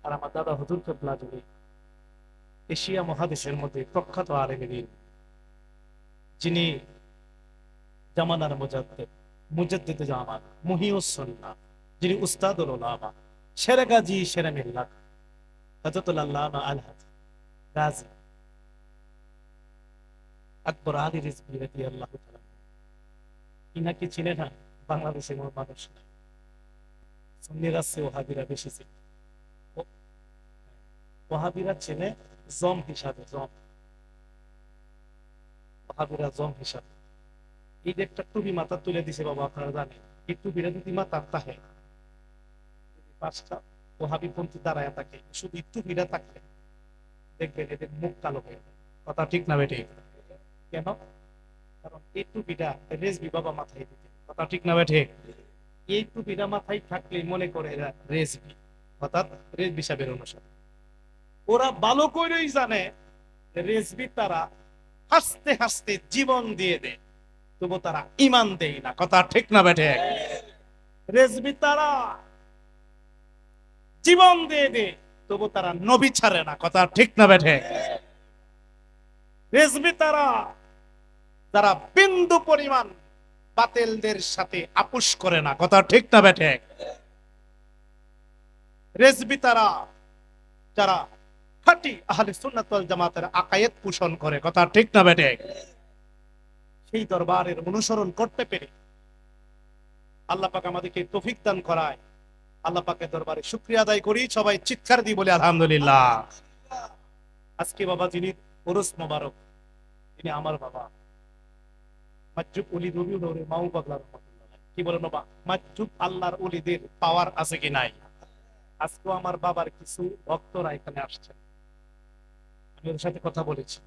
আর আমার দাদা হুজুর কেবলা যদি এশিয়া মহাদেশের মধ্যে প্রখ্যাত আলেম দিন, যিনি জামানার মুজাদ্দিদ জামান, মুহিউস সুন্নাহ, যিনি উস্তাদুল উলামা, সেরে গাজী সেরে মিল্লাত, হযরতুল আল্লামা আল হাজি গাজী আকবর আলী রিজভী রাদিয়াল্লাহু তাআলা, ইনাকে চিনে না বাংলাদেশের কোনো মানুষ নাই। সুন্নিরা চেয়ে ওহাবিরা বেশি চিনে। ও- ওহাবিরা চেনে জম হিসাবে, ওহাবিরা জম হিসাবে। এই যে একটা টুপি মাথা তুলে দিছে বাবা, আপনারা জানেন এই টুপিটা যদি মাথার তাহে, যদি পাঁচটা ওহাবি পন্থী দাঁড়ায় থাকে, শুধু এই টুপিটা থাকলে দেখবেন এদের মুখ কালো হয়ে যায়। কথা ঠিক না বেঠিক? কেন? কারণ এই টুপিটা রেজবি বাবা মাথায় দিতে। কথা ঠিক না বেঠিক? এই টুপিটা মাথায় থাকলেই মনে করে এরা রেজবি, অর্থাৎ রেজবি সাহেবের অনুসারী। ওরা ভালো করেই জানে যে রেজবি তারা হাসতে হাসতে জীবন দিয়ে দেয়, তবু তারা ইমান দেয় না। কথা ঠিক না বেঠিক? রেজবি তারা জীবন দিয়ে দেয়, তবু তারা নবী ছাড়ে না। কথা ঠিক না বেঠিক? রেজবি তারা যারা বিন্দু পরিমাণ বাতিলদের সাথে আপোষ করে না। কথা ঠিক না বেঠিক? রেজবি তারা যারা খাঁটি আহলে সুন্নাত ওয়াল জামাতের আকায়েদ পোষণ করে। কথা ঠিক না বেঠিক? সেই দরবারের অনুসরণ করতে পেরে আল্লাহ পাক আমাদেরকে তৌফিক দান করায়। আল্লাহ পাকের দরবারে শুকরিয়া আদায় করি, সবাই চিৎকার দিয়ে বলি আলহামদুলিল্লাহ। আজকে বাবা যিনি ওরস মোবারক, তিনি আমার বাবা মাজুব উলি রবিউল নূরে মাউ পাগলা রহমাতুল্লাহ। কি বলেন বাবা? মাজুব আল্লাহর ওলিদের পাওয়ার আছে কি নাই? আজকেও আমার বাবার কিছু ভক্তরা এখানে আসছেন, আমি ওদের সাথে কথা বলেছি।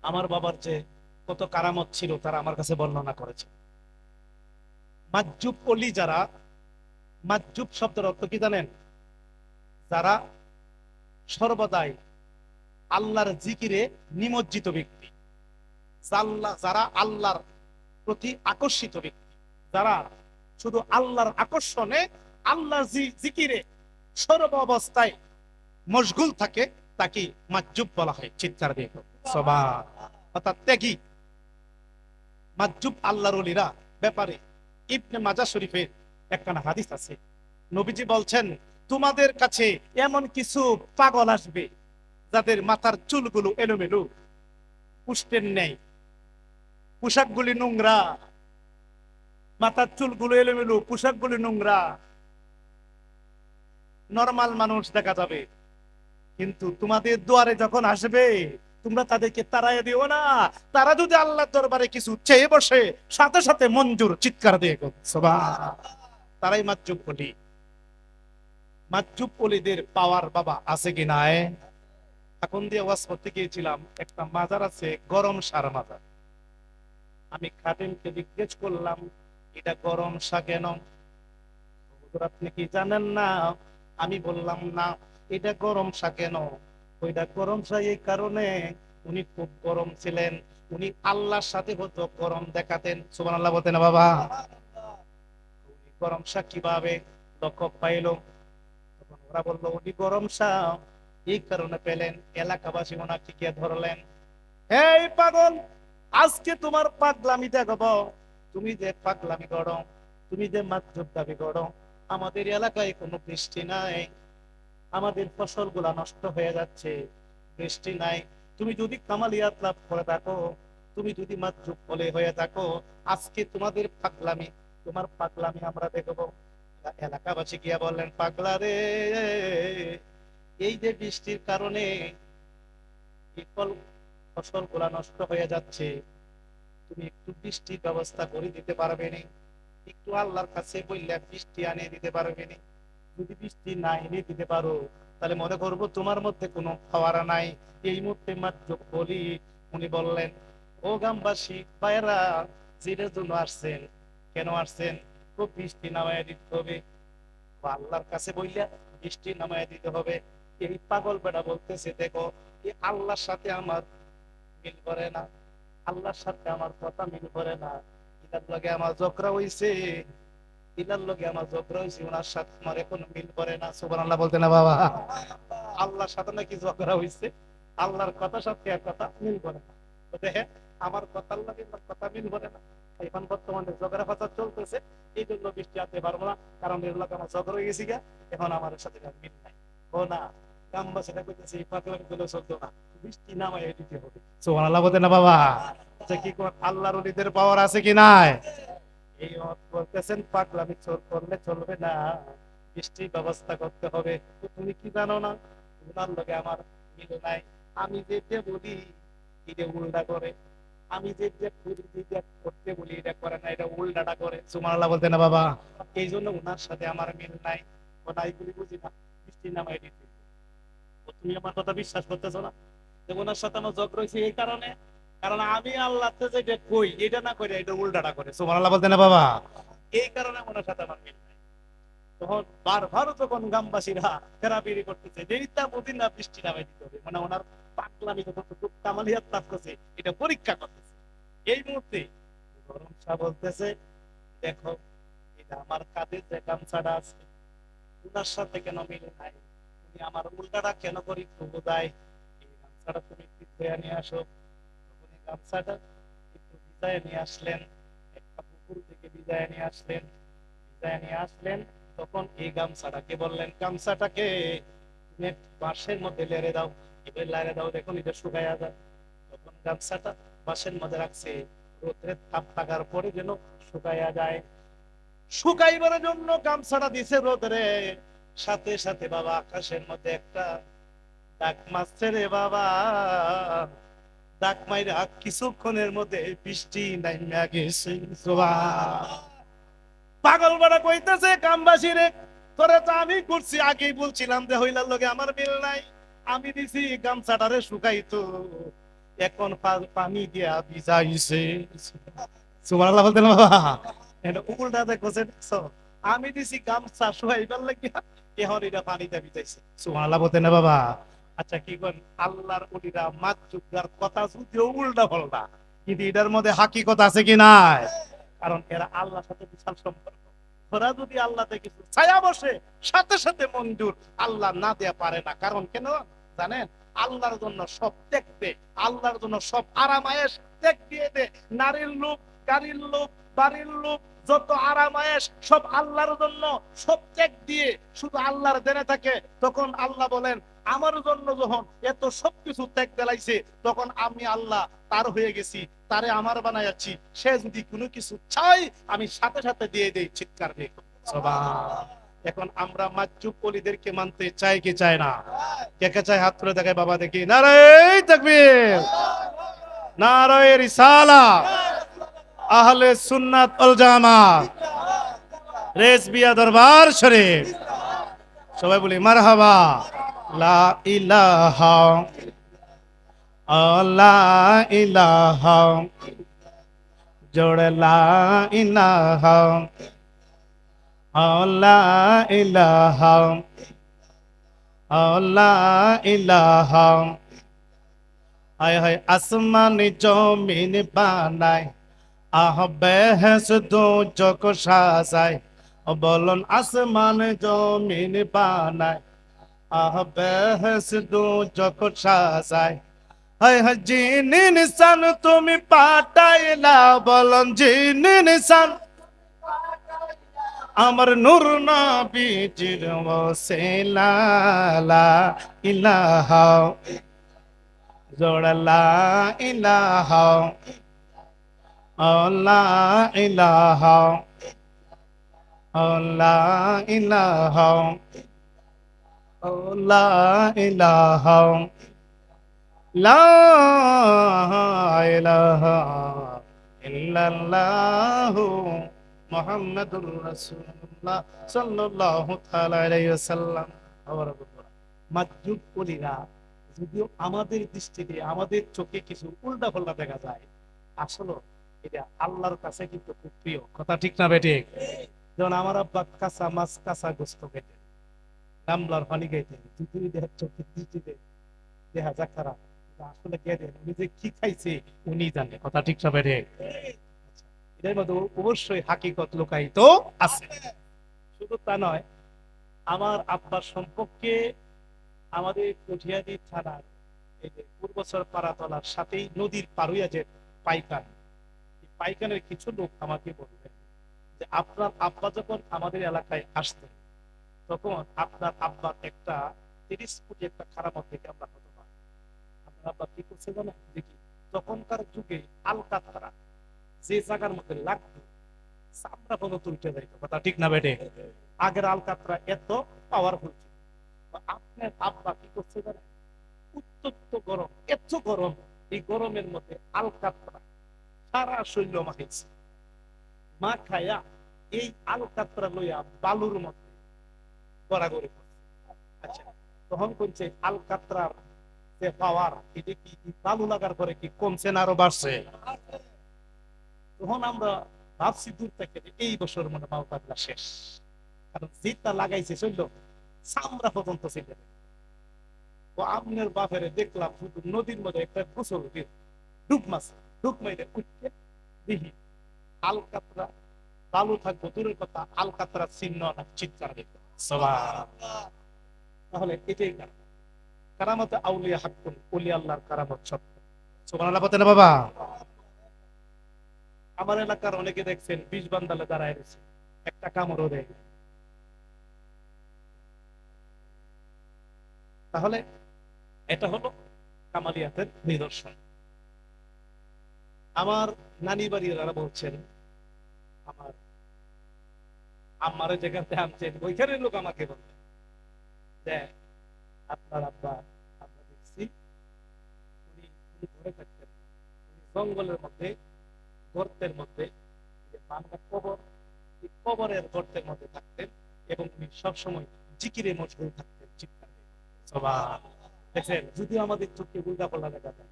আমার বাবার যে কত কারামত ছিল তারা আমার কাছে বর্ণনা করেছে। মাজুব অলি যারা, মাজুব শব্দের অর্থ কি জানেন? যারা সর্বদাই আল্লাহর জিকিরে নিমজ্জিত ব্যক্তি, যারা আল্লাহর প্রতি আকর্ষিত ব্যক্তি, যারা শুধু আল্লাহর আকর্ষণে আল্লাহর জিকিরে সর্ব অবস্থায় মশগুল থাকে, তাকে মাজুব বলা হয়। চিৎকার দিয়ে সুবহান। অর্থাৎ ত্যাগী মাজুব আল্লাহর ওলিরা ব্যাপারে ইবনে মাজাহ শরীফের একখানা হাদিস আছে। নবীজি বলছেন, তোমাদের কাছে এমন কিছু পাগল আসবে যাদের মাথার চুলগুলো এলোমেলো, পুষ্টের নেই, পোশাকগুলি নোংরা, মাথার চুলগুলো এলোমেলো, পোশাকগুলি নোংরা, নরমাল মানুষ দেখা যাবে। কিন্তু তোমাদের দুয়ারে যখন আসবে, তোমরা তাদেরকে তাড়াইয়া দিও না। তারা যদি আল্লাহর দরবারে কিছু চেয়ে বসে, সাথে সাথে মঞ্জুর। চিৎকার দিয়ে সুবহান। তারাই মাজুব ওলি। মাজুব ওলিদের পাওয়ার বাবা আছে কি নাই? এখন দিয়ে ওয়াজ করতে গিয়েছিলাম, একটা মাজার আছে গরম সার মাজার। আমি খাদেমকে জিজ্ঞেস করলাম, এটা গরম সা কেন? হুজুর আপনি কি জানেন না? আমি বললাম না। এটা গরম সা কেন? ওইটা গরম সা এই কারণে, উনি খুব গরম ছিলেন, উনি আল্লাহর সাথে হতো গরম দেখাতেন। সুবহানাল্লাহ বলতেন না বাবা? উনি গরম সা কিভাবে লক্ষ্য পাইল? তখন ওরা বললো, উনি গরম সা এই কারণে পেলেন, এলাকাবাসী ওনাকে কে ধরলেন, এই পাগল, আজকে তোমার পাগলামি দেখাবো। তুমি যে পাগলামি করো, তুমি যে মাধ্যম দাবি করো, আমাদের এলাকায় কোনো বৃষ্টি নাই, আমাদের ফসল গুলা নষ্ট হয়ে যাচ্ছে, বৃষ্টি নাই। তুমি যদি কামালিয়াত লাভ করে থাকো, তুমি যদি মাধ্যম বলে হয়ে থাকো, আজকে তোমাদের পাগলামি, তোমার পাগলামি আমরা দেখবো। এলাকাবাসী গিয়া বললেন, পাগলা রে, এই যে বৃষ্টির কারণে ফসল গুলা নষ্ট হয়ে যাচ্ছে, তুমি একটু বৃষ্টির ব্যবস্থা করে দিতে পারবে না? একটু আল্লাহর কাছে বললে বৃষ্টি আনে দিতে পারবে না? যদি বৃষ্টি না এনে দিতে পারো, তাহলে মনে করবো তোমার মধ্যে কোনো খাওয়ারা নাই। এই মুহূর্তে মাত্র বলি, উনি বললেন, ও গ্রামবাসী ভাইয়েরা, যেটার জন্য আসছেন, কেন আসছেন? খুব বৃষ্টি নামায় দিতে হবে, আল্লাহর কাছে বললে বৃষ্টি নামায় দিতে হবে। এই পাগল বেটা বলতেছে, দেখো এই আল্লাহর সাথে আমার মিল করে না, আল্লাহর সাথে আমার কথা মিল করে না, এটার লগে আমার ঝগড়া হইছে, ইলার লগে আমার ঝগড়া হয়েছে, ওনার সাথে আমার এখন মিল করে না। সুবহানাল্লাহ বলতে না বাবা? আল্লাহর সাথে নাকি ঝগড়া হয়েছে, আল্লাহর কথার সাথে এক কথা মিল করে না। তো দেখেন, আমার কথার লাগে ওনার কথা মিল করে না। এখন বর্তমানে ঝগড়া ফাসাদ চলতেছে, এই জন্য বৃষ্টি আনতে পারবো না, কারণ এর লোক আমার ঝগড়া হয়ে গেছি গা, এখন আমার সাথে আর মিল নাই। ও না, গ্রামবাসীরা কইতেছে এই পাগলামি গুলো চলতো না, বৃষ্টি নামায় দিতে হবে। সুবহানাল্লাহ বলতে না বাবা? আচ্ছা, কি কোন আল্লাহর ওলিদের পাওয়ার আছে কি নাই? এই মত বলতেছেন পাগলামি করলে চলবে না, বৃষ্টির ব্যবস্থা করতে হবে। তো তুমি কি জানো না, ওনার লগে আমার মিল নাই। আমি যে বলি এটা উল্টা করে, আমি যে করতে বলি এটা করে না, এটা উল্টাটা করে। সুবহানাল্লাহ বলতে না বাবা? এই জন্য ওনার সাথে আমার মিল নাই। ওনাই বলি বুঝি না, বৃষ্টি নামাই দিতে। তো তুমি আমার কথা বিশ্বাস করতেছো না যে ওনার সাথে আমার ঝগড়া হয়েছে এই কারণে, কারণ আমি আল্লাহতে যেটা কই এটা না করে এটা উল্টাটা করে। সুবহানাল্লাহ বলতে না বাবা? এই কারণে ওনার সাথে আমার মিল নাই। তখন বারবার যখন গ্রামবাসীরা ফেরাফেরি করতেছে যে ইতা মদিনা বৃষ্টি নামাই দিতে হবে, মানে ওনার পাগলামি কতটুকু কামালিয়াত লাভ করছে এটা পরীক্ষা করতেছে। এই মুহূর্তে গরম শাহ বলতেছে, দেখো এটা আমার কাঁধে যে গামছাটা আছে ওনার সাথে কেন মিলে নাই, তুমি আমার উল্টাটা কেন করি একটু বোঝাই, এই গামছাটা তুমি একটু ধুয়ে নিয়ে আসো। তখন এই গামছাটা একটু ভিজায় নিয়ে আসলেন, একটা পুকুর থেকে ভিজায় নিয়ে আসলেন, ভিজায় নিয়ে আসলেন। তখন এই গামছাটাকে বললেন, গামছাটাকে তুমি একটু বাঁশের মধ্যে লেড়ে দাও, এবার লেড়ে দাও, দেখুন এটা শুকাইয়া যায়। তখন গামছাটা বাঁশের মধ্যে রাখছে, রোদ্রের তাপ লাগার পরে যেন শুকাইয়া যায়। শুকাইবার জন্য গামছাটা দিছে রোদরে, সাথে সাথে বাবা আকাশের মধ্যে একটা ডাক মারছে রে বাবা। ডাক মাইরা কিছুক্ষণের মধ্যে বৃষ্টি নাইমা গেছে। পাগল বড় কইতেছে গ্রামবাসী রে, তোরে তো আমি করছি, আগেই বলছিলাম যে হইলার লগে আমার মিল নাই, আমি দিছি গামছাটারে শুকাইতো, এখন পানি দিয়া ভিজাইছে। সুবহানাল্লাহ বলতে না বাবা? এটা উল্টা দেখছে, দেখছো? আমি দিছি গামছা শুকাইবার লাগিয়া, এখন এটা পানিতে ভিজাইছে। সুবহানাল্লাহ বলতে না বাবা? আচ্ছা, কি কোন আল্লাহর ওলিরা মাতৃকার কথা যদিও উল্টা পাল্টা, কিন্তু এটার মধ্যে হাকিকত আছে কি নাই? কারণ এরা আল্লাহর সাথে বিশাল সম্পর্ক। ওরা যদি আল্লাহতে কিছু ছায়া বসে, সাথে সাথে মঞ্জুর, আল্লাহ না দেয়া পারে না। কারণ কেন জানেন? আল্লাহর জন্য সব ত্যাগ দে, আল্লাহর জন্য সব আরামায়েশ ত্যাগ দিয়ে দে। নারীর লোক, গাড়ির লোক, বাড়ির লোক, যত আরামায়েশ সব আল্লাহর জন্য সব ত্যাগ দিয়ে শুধু আল্লাহর দেনে থাকে। তখন আল্লাহ বলেন, আমার জন্য যখন এত সবকিছু ত্যাগ দিলাইছে, তখন আমি আল্লাহ তার হয়ে গেছি, তারে আমার বানাইয়াছি। সে যদি কোনো কিছু চাই, আমি সাথে সাথে দিয়ে দেই, চিৎকার দিয়ে। এখন আমরা মাজ্জুব ওলিদেরকে মানতে চাই কি চাই না? কে কে চাই হাত তুলে দেখায় বাবা দেখি। নারে তাকবীর, নারে রিসালাত, আহলে সুন্নাত ওয়াল জামাত, রেজবিয়া দরবার শরীফ। সবাই বলি মারহাবা। লা ইলাহা, লা ইলাহা, জোড়ে লা ইলাহা, লা ইলাহা, লা ইলাহা। হায় হায় আসমান জমিন বানায়, আহ বেহেস দো জগ সাজায়। বলুন আসমান জমিন বানায়, আহ বেহেস দো জগ সাজায়। হায় হায় জিন ইনসান তুমি পাঠাইলা, বলুন জিন ইনসান আমার নূর নবীজির ওসিলা। লা ইলাহা, জোড়া লা ইলাহা, লা ইলাহা, লা ইলাহা, লা ইলাহা, লা ইলাহা ইল্লাল্লাহু মুহাম্মাদুর রাসূলুল্লাহ সাল্লাল্লাহু তাআলা আলাইহি ওয়াসাল্লাম। মাজ্জুব ওলিরা যদিও আমাদের দৃষ্টিতে, আমাদের চোখে কিছু উল্টা পাল্টা দেখা যায়, আসলে এটা আল্লাহর কাছে কিন্তু খুব প্রিয়। কথা ঠিক না বেঠিক? যেমন আমার আব্বা কাঁচা মাছ, কাঁচা গোস্ত খেতেন, গামলার পানি খাইতেন, যদি দেহের চোখের দৃষ্টিতে দেখা যাক খারাপ, আসলে কে দেন উনি যে কি খাইছে উনি জানে। কথা ঠিক না বেঠিক? এটা এর মধ্যে অবশ্যই হাকিকত লুকায়িত আছে। শুধু তা নয়, আমার আব্বার সম্পর্কে আমাদের কঠিয়াদি থানার এই যে পূর্বচর পাড়াতলার সাথেই নদীর পারুইয়া যে পাইকান, এই পাইকানের কিছু লোক আমাকে বললেন যে আপনার আব্বা যখন আমাদের এলাকায় আসতেন তখন আপনার আব্বার একটা 30 ফুট একটা খারাপ থেকে আমরা হতো না। আপনার আব্বা কি করছে জানেন? দেখি তখনকার যুগে আলকাতরা যে জায়গার মধ্যে লাগতো চামড়া পর্যন্ত উল্টে যাইতো, কথা ঠিক না বেটে? আগের আলকাতরা এত পাওয়ারফুল ছিল। আপনার আব্বা কি করছে জানেন? উত্তপ্ত গরম, এত গরম, এই গরমের মধ্যে আলকাতরা সারা শরীর মাখাইছে, মা খায়া এই আলকাতরা লইয়া বালুর মধ্যে গড়াগড়ি করছে। আচ্ছা, তখন বলছে আলকাতরার যে পাওয়ার, এটা কি বালু লাগার পরে কি কমছে না আরো বাড়ছে? তখন আমরা ভাবছি দূর থেকে এই বছর মনে মাওতাগুলা শেষ, কারণ যেটা লাগাইছে চলল চামড়া পর্যন্ত ছিল। ও আমনের বাপেরে দেখলাম শুধু নদীর মধ্যে একটা গোসল দিয়ে ডুব মাছ, ডুব মাইরে উঠতে দেখি আলকাতরা বালু থাকবো দূরের কথা, আলকাতরা চিহ্ন না, চিৎকার দিত। তাহলে এটাই কারামতে আউলিয়া হাক্কুন, ওলি আল্লাহর কারামত সত্য। সুবহানাল্লাহ বলতেন না বাবা? আমার এলাকার অনেকে দেখছেন 20 বান্দালে দাঁড়ায় রয়েছে, একটা কামড়ও দেয়। তাহলে এটা হলো কামালিয়াতের নিদর্শন। আমার নানি বাড়িরা বলছেন আমার আম্মারে যেখানে আনছেন ওইখানে লোক আমাকে বললেন যে আপনার আব্বা আমরা দেখছি উনি উনি ঘরে থাকতেন, উনি জঙ্গলের মধ্যে গর্তের মধ্যে বাংলা কবর, এই কবরের গর্তের মধ্যে থাকতেন এবং উনি সবসময় জিকিরে মশগুল থাকতেন। চিৎকার দিয়ে দেখছেন, যদিও আমাদের চোখে উল্টা পাল্টা দেখা যায়,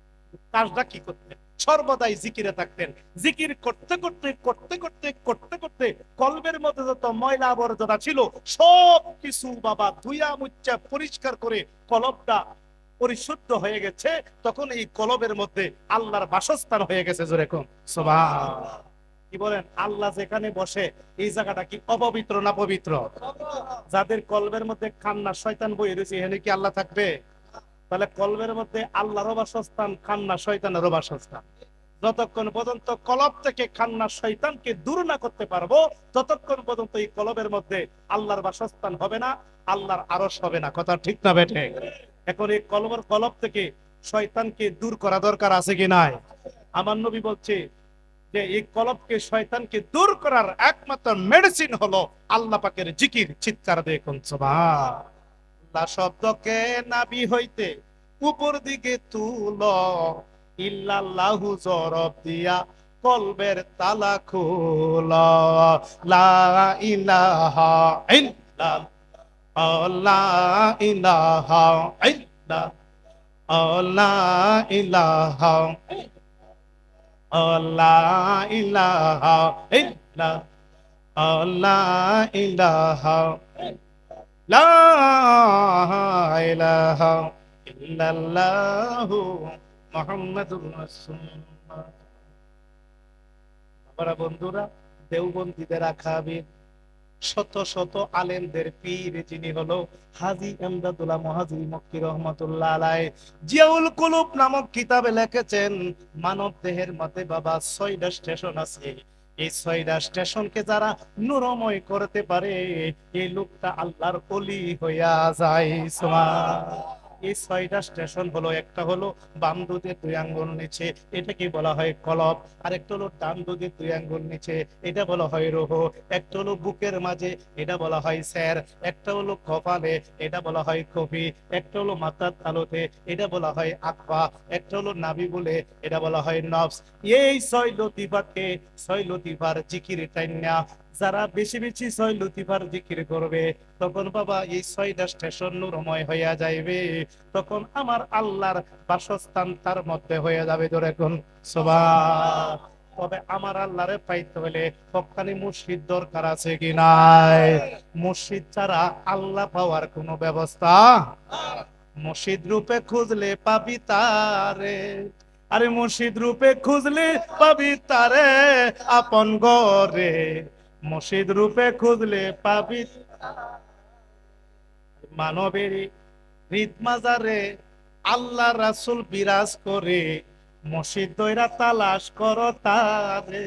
কাজটা কি করতেন? সর্বদাই জিকিরে থাকতেন। জিকির করতে করতে করতে করতে করতে করতে কলবের মধ্যে যত ময়লা আবর্জনা ছিল সব কিছু বাবা ধুইয়া মুচ্ছা পরিষ্কার করে কলবটা পরিশুদ্ধ হয়ে গেছে। তখন এই কলবের মধ্যে আল্লাহর বাসস্থান হয়ে গেছে। জোরে কোন সুবহানাল্লাহ। কি বলেন? আল্লাহ যেখানে বসে এই জায়গাটা কি অপবিত্র না পবিত্র? যাদের কলবের মধ্যে কান্না শয়তান বইয়ে রয়েছে এখানে কি আল্লাহ থাকবে? তাহলে কলবের মধ্যে আল্লাহর বাসস্থান, কান্না শয়তানের বাসস্থান। যতক্ষণ পর্যন্ত কলব থেকে কান্না শয়তানকে দূর না করতে পারবো ততক্ষণ পর্যন্ত এই কলবের মধ্যে আল্লাহর বাসস্থান হবে না, আল্লাহর আরশ হবে না। কথা ঠিক না বেঠে? এখন এই কলব থেকে শয়তানকে দূর করা দরকার আছে কি নাই? আমার নবী বলছে যে এই কলবকে শয়তানকে দূর করার একমাত্র মেডিসিন হলো আল্লাহ পাকের জিকির। চিৎকার দিয়ে কোন সুবহানাল্লাহ। শব্দকে নাভি হইতে উপর দিকে তুল, ইল্লাল্লাহু জরব দিয়া কলবের তালা খুল। লা ইলাহা ইল্লাল্লাহ, লা ইলাহা ইল্লাল্লাহ, লা ইলাহা লা ইলাহা ইল্লাল্লাহ, লা ইলাহা লা ইলাহা ইল্লাল্লাহু মুহাম্মাদুর রাসূলুল্লাহ। বাবারা, বন্ধুরা, দেওবন্দীদের আকাবির শত শত আলেমদের পীর যিনি হলো হাজী এমদাদুল্লাহ মুহাজির মক্কি রহমাতুল্লাহ আলাইহি জিয়াউল কুলুব নামক কিতাবে লিখেছেন মানব দেহের মধ্যে বাবা 6টা স্টেশন আছে। এই 6টা স্টেশনকে যারা নূরময় করতে পারে এই লোকটা আল্লাহর ওলি হইয়া যায়। সুবহানাল্লাহ। এই 6টা স্টেশন হলো, একটা হলো বাম দুধের 2 আঙ্গুল নিচে, এটাকে বলা হয় কলব। আরেকটা হলো ডান দুধের 2 আঙ্গুল নিচে, এটা বলা হয় রুহ। একটা হলো বুকের মাঝে, এটা বলা হয় স্যার। একটা হলো কপালে, এটা বলা হয় কফি। একটা হলো মাথার তালুতে, এটা বলা হয় আকফা। একটা হলো নাভি বলে, এটা বলা হয় নফস। এই 6 লতিফাকে 6 লতিফার জিকির টাইনা যারা বেশি বেশি 6 লতিফার জিকির করবে তখন বাবা এই 6টা স্টেশন নূরময় হইয়া যাইবে। তখন আমার আল্লাহর বাসস্থান তার মধ্যে হয়ে যাবে। ধরে কোন সুবহান। তবে আমার আল্লাহরে পাইতে হলে পক্কানি মুর্শিদ দরকার আছে কি নাই? মুর্শিদ ছাড়া আল্লাহ পাওয়ার কোনো ব্যবস্থা। মুর্শিদ রূপে খুঁজলে পাবি তারে, আরে মুর্শিদ রূপে খুঁজলে পাবি তারে আপন গরে, মুর্শিদ রূপে খুঁজলে পাবি মানবের হৃদ মাজারে আল্লাহ রাসূল বিরাজ করে, মুর্শিদ দইরা তালাশ করো তারে,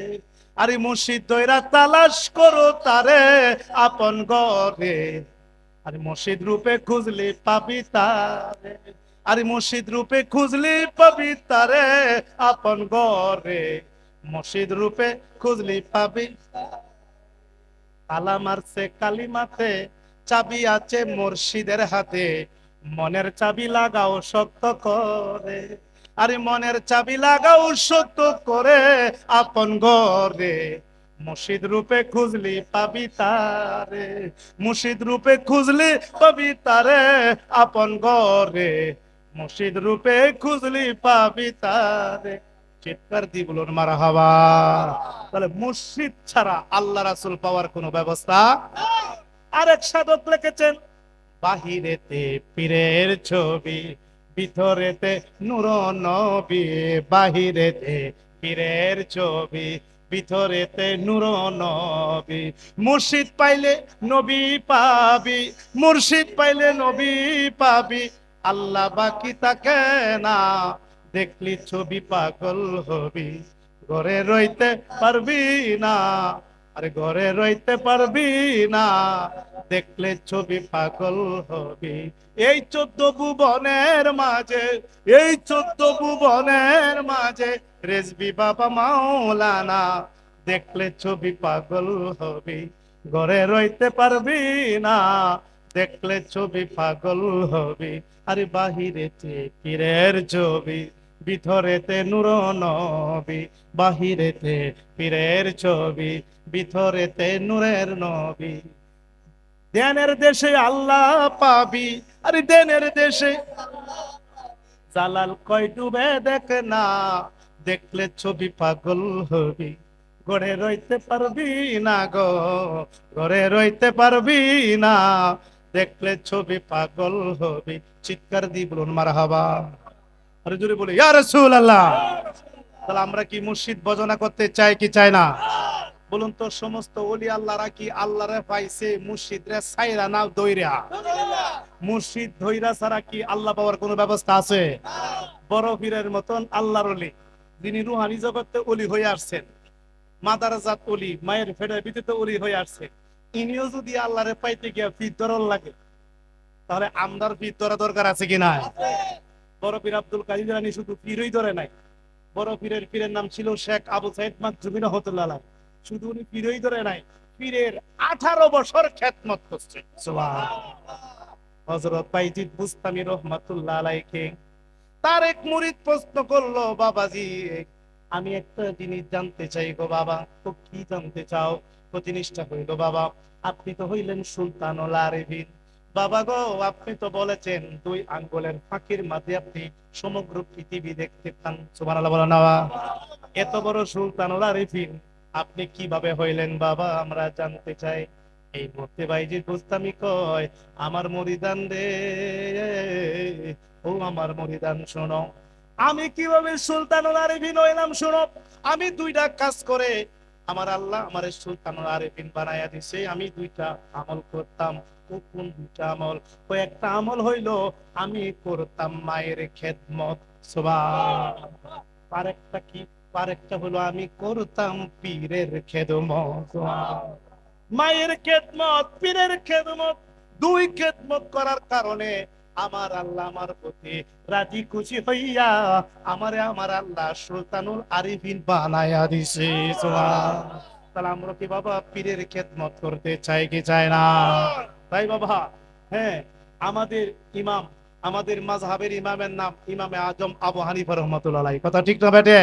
আরে মুর্শিদ দইরা তালাশ করো তারে আপন গরে, আরে মুর্শিদ রূপে খুঁজলে পাবি তারে, আরে মুর্শিদ রূপে খুঁজলে পাবি তারে আপন গরে, মুর্শিদ রূপে খুঁজলে পাবি। তালা মারছে কালিমাতে, চাবি আছে মুর্শিদের হাতে, মনের চাবি লাগাও শক্ত করে, আরে মনের চাবি লাগাও শক্ত করে আপন ঘরে, মুর্শিদ রূপে খুঁজলি পাবি তারে, মুর্শিদ রূপে খুঁজলি পাবি তারে আপন ঘরে, মুর্শিদ রূপে খুঁজলি পাবি তারে। চিৎকার দিয়ে বলুন মারহাবা। তাহলে মুর্শিদ ছাড়া আল্লাহ রাসূল পাওয়ার কোনো ব্যবস্থা। আরেক সাধক লিখেছেন, বাহিরেতে পীরের ছবি, ভিতরেতে নূর নবী, বাহিরেতে পীরের ছবি, ভিতরেতে নূর নবী, মুর্শিদ পাইলে নবী পাবি, মুর্শিদ পাইলে নবী পাবি, আল্লাহ বাকি থাকে না, দেখলি ছবি পাগল হবি, ঘরে রইতে পারবি না, আরে ঘরে রইতে পারবি না, দেখলে ছবি পাগল হবি। এই 14 ভুবনের মাঝে, এই 14 ভুবনের মাঝে রেজবি বাবা মাওলানা, দেখলে ছবি পাগল হবি, ঘরে রইতে পারবি না, দেখলে ছবি পাগল হবি। আরে বাহিরেতে পীরের ছবি, ভিতরেতে নূর নবী, বাহিরেতে পীরের ছবি, ভিতরেতে নূরের নবী। ধ্যানের দেশে আল্লাহ পাবি, আরে ধ্যানের দেশে জালাল কয় ডুবে দেখ না, দেখলে ছবি পাগল হবি, ঘরে রইতে পারবি না গো, ঘরে রইতে পারবি না, দেখলে ছবি পাগল হবি। চিৎকার দিয়ে বলুন মারহাবা। আরে জোরে বলি ইয়া রাসূলুল্লাহ। তাহলে আমরা কি মুর্শিদ ভজনা করতে চাই কি চাই না? বলুন তো, সমস্ত ওলি আল্লাহরা কি আল্লাহরে পাইছে মুর্শিদ রে সাইরা না দইরা? মুর্শিদ ধইরা ছাড়া কি আল্লাহ পাওয়ার কোনো ব্যবস্থা আছে? বড় পীরের মতন আল্লাহর ওলি, যিনি রুহানি জগতে ওলি হয়ে আসছেন, মাদারাজাত ওলি, মায়ের ফেডার ভিতরে ওলি হয়ে আসছে, ইনিও যদি আল্লাহরে পাইতে গিয়া ফির ধরন লাগে, তাহলে আমরার ফির ধরা দরকার আছে কি না? বড় পীর আব্দুল কাদের জিলানী শুধু পীরই ধরে নাই, বড় পীরের পীরের নাম ছিল শেখ আবু সাইদ মাকজুমি রাহমাতুল্লাহ। শুধু উনি পীরই ধরে নাই, পীরের 18 বছর খেদমত করছে। সুবহানাল্লাহ। হযরত বাইজিদ বুস্তামি রাহমাতুল্লাহ আলাইহি, তার এক মুরিদ প্রশ্ন করলো, বাবাজি আমি একটা জিনিস জানতে চাই গো বাবা। তো কি জানতে চাও? তো জিনিসটা হইলো, বাবা আপনি তো হইলেন সুলতানুল আরিফিন, বাবা গো আপনি তো বলেছেন 2 আঙ্গুলের ফাঁকির মাঝে আপনি সমগ্র পৃথিবী দেখতে পান। সুবহানাল্লাহ বলেন না? এত বড় সুলতানুল আরিফিন আপনি কিভাবে হইলেন বাবা, আমরা জানতে চাই। এই মুহূর্তে বাইজিদ বুস্তামি কয়, আমার মুরিদান রে, ও আমার মুরিদান শোনো, আমি কিভাবে সুলতানুল আরিফিন হইলাম শোনো। আমি 2টা কাজ করে আমার আল্লাহ আমার সুলতানুল আরিফিন বানায়া দিছে। আমি 2টা আমল করতাম। কোন 2টা আমল? একটা আমল হইলো আমি করতাম মায়ের খেদমত। সুবহানাল্লাহ। আরেকটা কি? আরেকটা হলো আমি করতাম পীরের খেদমত। মায়ের খেদমত, পীরের খেদমত, 2 খেদমত করার কারণে আমার আল্লাহ আমার প্রতি রাজি খুশি হইয়া আমারে আমার আল্লাহ সুলতানুল আরিফিন বানায়া দিছে। সুবহানাল্লাহ। তাহলে আমরা কি বাবা পীরের খেদমত করতে চাই কি চাই না? তাই বাবা, হ্যাঁ, আমাদের ইমাম, আমাদের মাযহাবের ইমামের নাম ইমামে আজম আবু হানিফা রাহমাতুল্লাহ আলাইহি। কথা ঠিক না বেটে?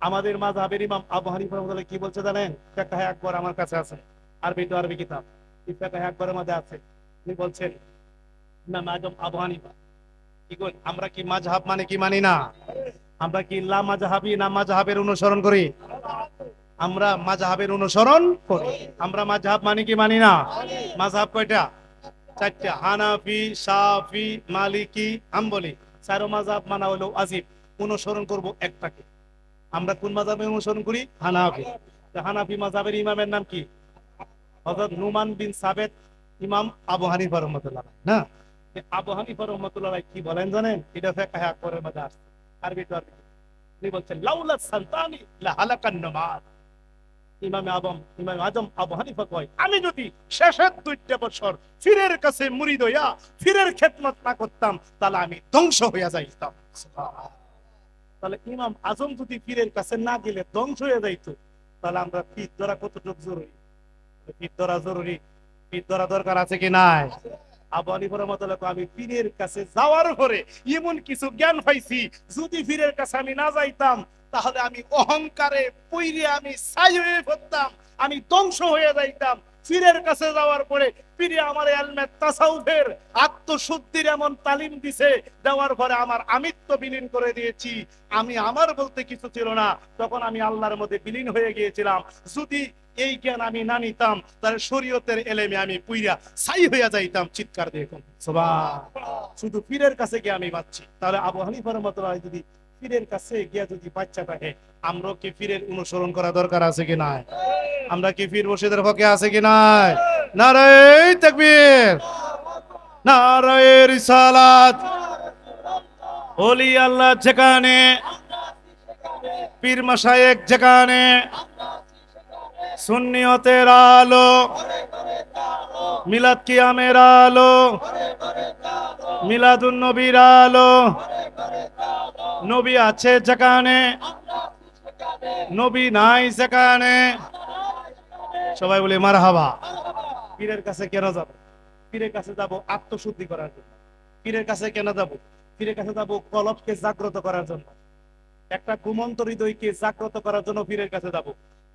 আমাদের মাযহাবের ইমাম আবু হানিফা রাহমাতুল্লাহ কি বলছে জানেন? ফিকহ আকবর আমার কাছে আছে, আরবি তো আরবি কিতাব, ফিকহ আকবরের মধ্যে আছে। তিনি বলছেন ইমাম আজম আবু হানিফা কি কই, আমরা কি মাযহাব মানে কি মানি না? আমরা কি লা মাযহাবি না মাযহাবের অনুসরণ করি? আমরা মাযহাবের অনুসরণ করি। আমরা মাযহাব মানি কি মানি না? মাযহাব কয়টা? 4টা, হানাফি, শাফি, মালিকি, হাম্বলি। 4 মাযহাব মানা হলো ওয়াজিব। অনুসরণ করব একটাকে। আমরা কোন মাযহাবে অনুসরণ করি? হানাফি। হানাফি মাযহাবের ইমামের নাম কি? হযরত নুমান বিন সাবেত, ইমাম আবু হানিফা রাহমাতুল্লাহ আলাইহি। না, আবু হানিফা রাহমাতুল্লাহ আলাইহি কি বলেন জানেন? এটা ফিকহ আকবরের মধ্যে আসছে, আরবি তো আরবি। তিনি বলছেন লাউলা সালতানি লা হালাকান নামাজ। ইমাম আজম আবু হানিফা কয়, আমি যদি শেষের 2টা বছর ফিরের কাছে মুরিদ হইয়া ফিরের খেদমত না করতাম তাহলে আমি ধ্বংস হইয়া যাইতাম। তাহলে ইমাম আজম যদি পীরের কাছে না গেলে ধ্বংস হয়ে যাইতো, তাহলে আমরা পীর ধরা কতটুকু জরুরি? পীর ধরা জরুরি, পীর ধরা দরকার আছে কি নাই? আবু হানিফা রাহমাতুল্লাহ কয়, আমি পীরের কাছে যাওয়ার পরে এমন কিছু জ্ঞান পাইছি, যদি পীরের কাছে আমি না যাইতাম তাহলে আমি অহংকারে পইরে আমি ছাই হয়ে পড়তাম, আমি ধ্বংস হয়ে যাইতাম। পীরের কাছে যাওয়ার পরে পীরে আমার ইলমে তাসাউফের আত্মশুদ্ধির এমন তালিম দিছে, দেওয়ার পরে আমার আমিত্ব বিলীন করে দিয়েছি। আমি আমার বলতে কিছু ছিল না, তখন আমি আল্লাহর মধ্যে বিলীন হয়ে গিয়েছিলাম। যদি এই জ্ঞান আমি না নিতাম তাহলে শরীয়তের এলেমে আমি পুইরা ছাই হইয়া যাইতাম। চিৎকার দিয়ে কোন সুবহান। শুধু পীরের কাছে গিয়ে আমি বাঁচছি। তাহলে আবু হানিফা রাহমাতুল্লাহ আলাইহি যদি পীরের কাছে গিয়া যদি বাচ্চা থাকে, আমরা কি পীরের অনুসরণ করা দরকার আছে কি নাই? আমরা কি পীর মুর্শিদের পক্ষে আছে কি নাই? নারায়ে তাকবীর, নারায়ে রিসালাত। ওলি আল্লাহ যেখানে, পীর মাশায়েখ যেখানে, সুন্নিয়তের আলো, মিলাদ কিয়ামের আলো, মিলাদুন নবীর আলো, নবী আছে যেখানে, নবী নাই যেখানে, সবাই বলে মারহাবা। পীরের কাছে কেন যাব? পীরের কাছে যাব আত্মশুদ্ধি করার জন্য। পীরের কাছে কেন যাব? পীরের কাছে যাব কলবকে জাগ্রত করার জন্য। একটা ঘুমন্ত হৃদয়কে জাগ্রত করার জন্য পীরের কাছে যাব।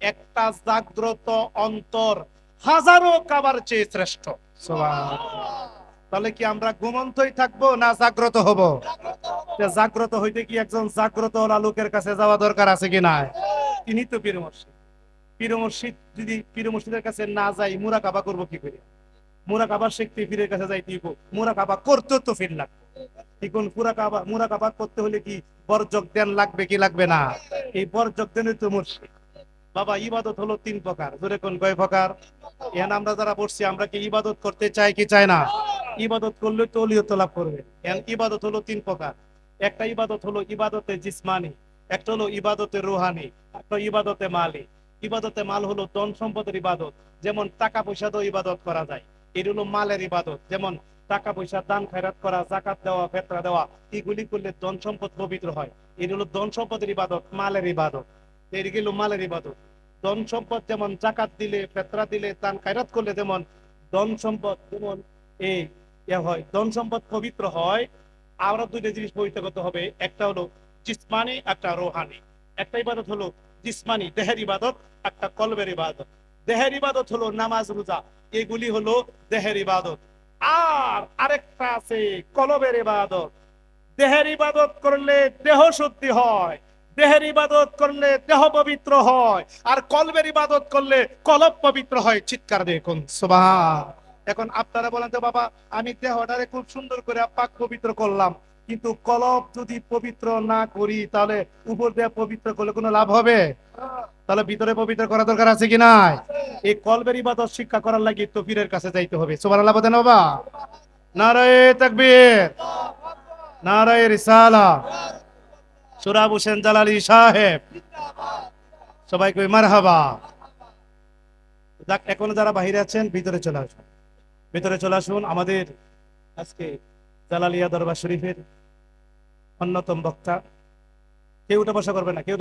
একটা জাগ্রত অন্তর হাজারো কাবার চেয়ে শ্রেষ্ঠ। সুবহানাল্লাহ। তাহলে কি আমরা ঘুমন্তই থাকবো না জাগ্রত হব? জাগ্রত হইতে কি একজন জাগ্রত লোকের কাছে যাওয়া দরকার আছে কি নাই? তিনি তো পীর মুর্শিদ। পীর মুর্শিদ যদি পীর মুর্শিদের কাছে না যাই, মুরাকাবা করব কি করে? মুরাকাবা শিখতে পীরের কাছে যাইতে হইব, মুরাকাবা করতে তো পীর লাগবে। কি কোন মুরাকাবা করতে হলে কি বরজক জ্ঞান লাগবে কি লাগবে না? এই বরজক জ্ঞানে তো মুর্শিদ। বাবা, ইবাদত হলো 3 প্রকার। জোরে কোন কয় প্রকার? এখন আমরা যারা বসছি, আমরা কি ইবাদত করতে চাই কি চাই না? ইবাদত করলে তো ওলিয়ত লাভ করবে। এখন ইবাদত হলো 3 প্রকার। একটা ইবাদত হলো ইবাদতে জিসমানি, একটা হলো ইবাদতে রুহানি, একটা ইবাদতে মালি। ইবাদতে মাল হলো ধন সম্পদের ইবাদত, যেমন টাকা পয়সা দিয়ে ইবাদত করা যায়। এটা হলো মালের ইবাদত, যেমন টাকা পয়সা দান খয়রাত করা, যাকাত দেওয়া, ফিতরা দেওয়া, এগুলি করলে ধন সম্পদ পবিত্র হয়। এটা হলো ধন সম্পদের ইবাদত, মালের ইবাদত। এই গেল মালের ইবাদত। ধন সম্পদ যেমন যাকাত দিলে, ফিতরা দিলে, দান খয়রাত করলে যেমন ধন সম্পদ যেমন এই হয়, ধন সম্পদ পবিত্র হয়। আমরা 2টা জিনিস পবিত্র করতে হবে, একটা হলো জিসমানি, একটা রুহানি। একটা ইবাদত হলো জিসমানি, দেহের ইবাদত, একটা কলবের ইবাদত। দেহের ইবাদত হলো নামাজ রোজা, এগুলি হলো দেহের ইবাদত। আর আরেকটা আছে কলবের ইবাদত। দেহের ইবাদত করলে দেহ শুদ্ধি হয়, দেহের ইবাদত করলে দেহ পবিত্র হয়, আর কলবের ইবাদত করলে কলব পবিত্র হয়। চিৎকার দেখুন সুবহান। এখন আপনারা বলেন তো বাবা, আমি দেহটারে খুব সুন্দর করে পাক পবিত্র করলাম, কিন্তু কলব যদি পবিত্র না করি তাহলে উপর দিয়ে পবিত্র করলে কোনো লাভ হবে? তাহলে ভিতরে পবিত্র করা দরকার আছে কি নাই? এই কলবের ইবাদত শিক্ষা করার লাগি তো পীরের কাছে যাইতে হবে। সুবহানাল্লাহ বলেন বাবা। নারায়ে তাকবীর, নারায়ে রিসালাত। সোহরাব হোসেন জালালী সাহেব, সবাই কই মারহাবা। এখন যারা বাহিরে আছেন ভিতরে চলে আসুন, ভিতরে চলে আসুন। আমাদের আজকে জালালিয়া দরবার শরীফের অন্যতম বক্তা, কেউ উঠা বসা করবে না, কেউ